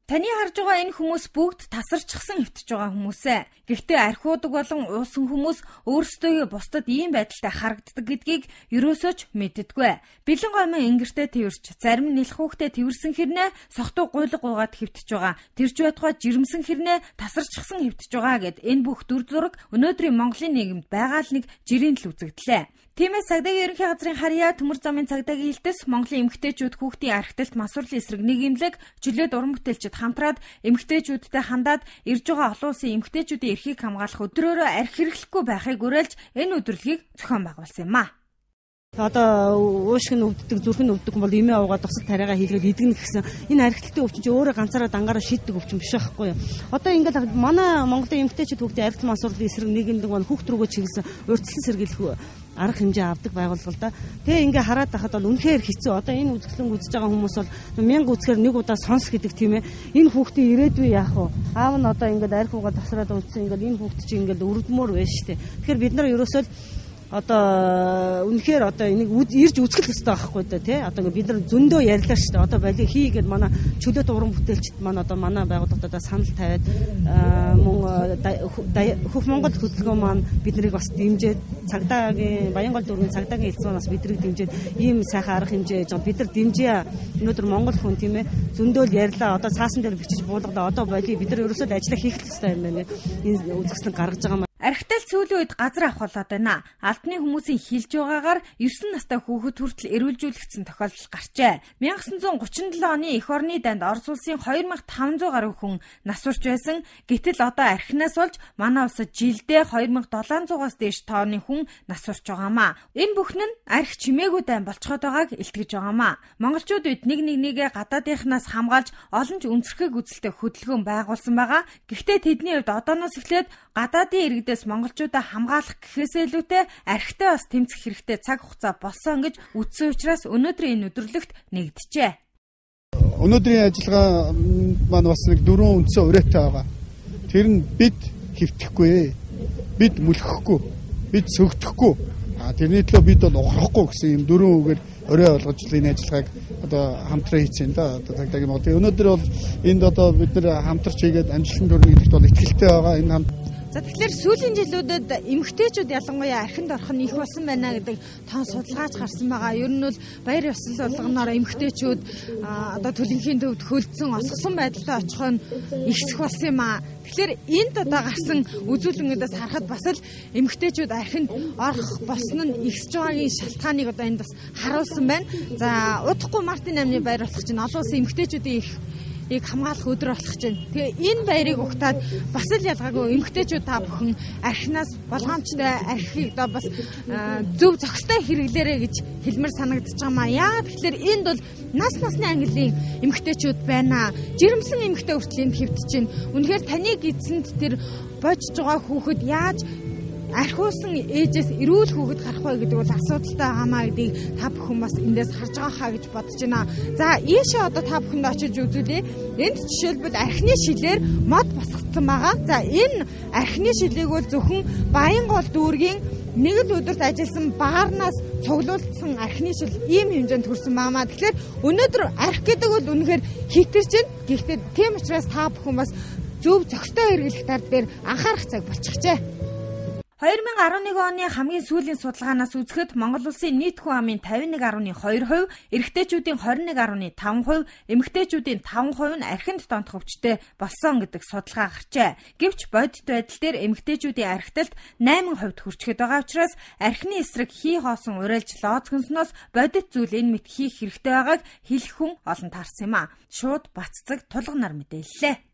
Таны харж байгаа энэ хүмүүс бүгд тасарчсан хөвтөж байгаа хүмүүс ээ. Гэхдээ архиудаг болон уусан хүмүүс өөрсдөө бусдад ийм байдалтай харагддаг гэдгийг ерөөсөө ч мэддэггүй. Бэлэн гомын ингэртэй тэрч зарим нэлэх хүүхдээ тэрсэн хэрнээ сохтуу гуйлга гуйгаад хөвтөж байгаа. Тэрч байтугай жирэмсэн хэрнээ тасарчсан хөвтөж байгаа гэд энэ бүх дүр зураг өнөөдрийн Монголын нийгэмд байгаа л нэг жирийн л үзэгдлээ. Тиймээс цагдаагийн ерөнхий газрын харьяа төмөр замын цагдаагийн хэлтэс Монголын эмэгтэйчүүд хүүхдийн архиталт масварлын эсрэг нийгэмлэг чөлөөт уран бүтээлчид хамтраад эмэгтэйчүүдтэй хандаад ирж байгаа олон улсын эмэгтэйчүүдийн эрхийг хамгаалах өдрөөрөө архи хэрэглэхгүй байхыг уриалж энэ өдрөлгийг зохион байгуулсан юм а. Одоо уушиг нь өвддөг, зүрх нь өвддөг бол эмээ уугаад тусал тариагаа хийлгээд идэгнэ гэсэн энэ архитектурын өвчин чи өөрөө ганцаараа дангаараа шийддэг өвчин биш байхгүй юу. Одоо ингээл манай Монголын эмэгтэйчүүд хүүхдийн архиталт масварлын эсрэг нийгэмлэг бол хүүхд рүүгээ чиглэсэн урьдчилан сэргийлэх арга хэмжээ авдаг байгууллага да. Тэгээ ингээ хараад байхад бол үнэхээр хэцүү. Одоо энэ үзэсгэлэн үзэж байгаа хүмүүс бол 1000 үзэхээр нэг удаа сонс гэдэг тийм ээ. Энэ хүүхдийн ирээдүй яах вэ? Аав нь одоо ингээд архи уугаа тасраад үзсэн ингээд энэ хүүхд чинь ингээд өргөдмөр байна шүү дээ. Тэгэхээр бид нар ерөөсөө одоо үнэхээр одоо энийг ирж үзэх хэрэгтэй байхгүй да тий. Одоо бид нар зөндөө ярьлаа шүү дээ. Одоо балиг хийгээд манай чөлөөт уран бүтээлчд манай одоо манай байгууллагуудаа санал тавиад мөн Хөх Монгол хөтөлбөр маань биднийг бас дэмжиж цагдаагийн Баянгол дүүргийн цагдаагийн хэлцүүн бас биднийг дэмжиж ийм сайхан арга хэмжээ хийж бид нар дэмжиж өнөөдөр Монгол хүн тийм ээ зөндөө ярьлаа. Одоо цаасан дээр бичиж буулгалаа. Одоо балиг бид нар ерөөсөө ажиллах хийх хэрэгтэй юм байна. Энэ үзэсгэлэн гаргаж байгаа. Архиталт сүүлийн үед газар авах болоод байна. Албаны хүмүүсийн хилж байгаагаар 9 настай хүүхэд хүртэл эрүүлжүүлэгдсэн тохиолдол гарчээ. 1937 оны эх орны данд Орос улсын 2500 гаруй хүн нас урч байсан. Гэтэл одоо архинаас болж манай улсад жилдээ 2700-аас дээш тооны хүн нас урч байгаамаа. Энэ бүхэн нь архи чимээгүй дайн болцоход байгааг илтгэж байгаамаа. Монголчууд үед нэг нэгээ гадаадынхнаас хамгаалж олон ч үнцэрхэг үзэлтэй хөдөлгөөн байгуулсан байгаа. Гэхдээ тэдний хувьд одооноос эхлээд гадаадын иргэдээс монголчуудаа хамгаалах гэхээсээ илүүтэй архитай бас тэмцэх хэрэгтэй цаг хугацаа болсон гэж үзсэн учраас өнөөдрийн энэ өдөрлөгт нэгджээ. Өнөөдрийн ажиллагаа маань бас нэг дөрвөн үндсэн ураатай байгаа. Тэр нь бид хэвтэхгүй, бид мүлхэхгүй, бид сөгдөхгүй. Тэрний төлөө бид бол ухрахгүй гэсэн юм дөрвөн үгээр орой болгож энэ ажиллагааг одоо хамтран хийцэн да. Одоо цагдаагийн мод. Өнөөдөр бол энд одоо бид нар хамтарч хийгээд амжилтанд хүрнэ гэдэгт бол итгэлтэй байгаа. Энэ хамт За тэгэхээр сүүлийн жилүүдэд эмэгтэйчүүд ялангуяа архинд орох нь их болсон байна гэдэг тоон судалгаач гарсан байгаа. Ер нь бол баяр ёслол болгоноор эмэгтэйчүүд одоо төлөнхийн төвд хөлдсөн осгосон байдалтай очих нь ихсэх болсон юм аа. Тэгэхээр энд одоо гарсан үзүүлэлтүүдээс харахад бас л эмэгтэйчүүд архинд орох болсон нь ихсэж байгаагийн шалтгааныг одоо энд бас харуулсан байна. За удахгүй Мартин 8-ны баяр болох чинь олон улсын эмэгтэйчүүдийн их хамгаалах өдөр болох чинь. Тэгээ энэ баярыг угтаад бас л ялгаагүй эмэгтэйчүүд та бүхэн архинаас болгоомжтой архийг одоо бас зөв зохистой хэрэглээрэй гэж хэлмээр санагдаж байгаамаа. Яагаад тэгэхээр энд бол насны ангиллын эмэгтэйчүүд байна. Жирэмсэн эмэгтэй хүртэл энд хэвтэж байна. Үнэхээр таныг эзэнд тэр божж байгаа хүүхэд яаж архиусан ээжээс эрүүл хүүхэд гарах вэ гэдэг бол асуудалтай байгаамаа гэдгийг та бүхэн бас эндээс харж байгаа хаа гэж бодож байна. За ийшээ одоо та бүхэнд очиж үзүүлье. Энд жишээлбэл архины шилээр мод босгоцсон байгаа. За энэ архины шилийг бол зөвхөн Баянгол дүүргийн нэг л өдөрт ажилласан баарнаас цуглуулсан архины шил ийм хэмжээнд хүрсэн байгаамаа. Тэгэхээр өнөөдөр архи гэдэг бол үнэхээр хитэрч байна. Гэхдээ тийм учраас та бүхэн бас зөв зохистой хэрэглэх тал дээр анхаарах цаг болчихжээ. 2011 оны хамгийн сүүлийн судалгаанаас үзэхэд Монгол улсын нийт хүн амын 51.2%, эрэгтэйчүүдийн 21.5%, эмэгтэйчүүдийн 5% нь архинд донтох өвчтөй болсон гэдэг судалгаа гарчээ. Гэвч бодит байдал дээр эмэгтэйчүүдийн архиталт 8% хүрчгээд байгаа учраас архины эсрэг хий хоосон уриалж лооцгонсноос бодит зүйл энэ мэт хийх хэрэгтэй байгааг хэлэх хүн олон таарсан юм а. Шууд Баццэг Тулга нар мэдээллээ.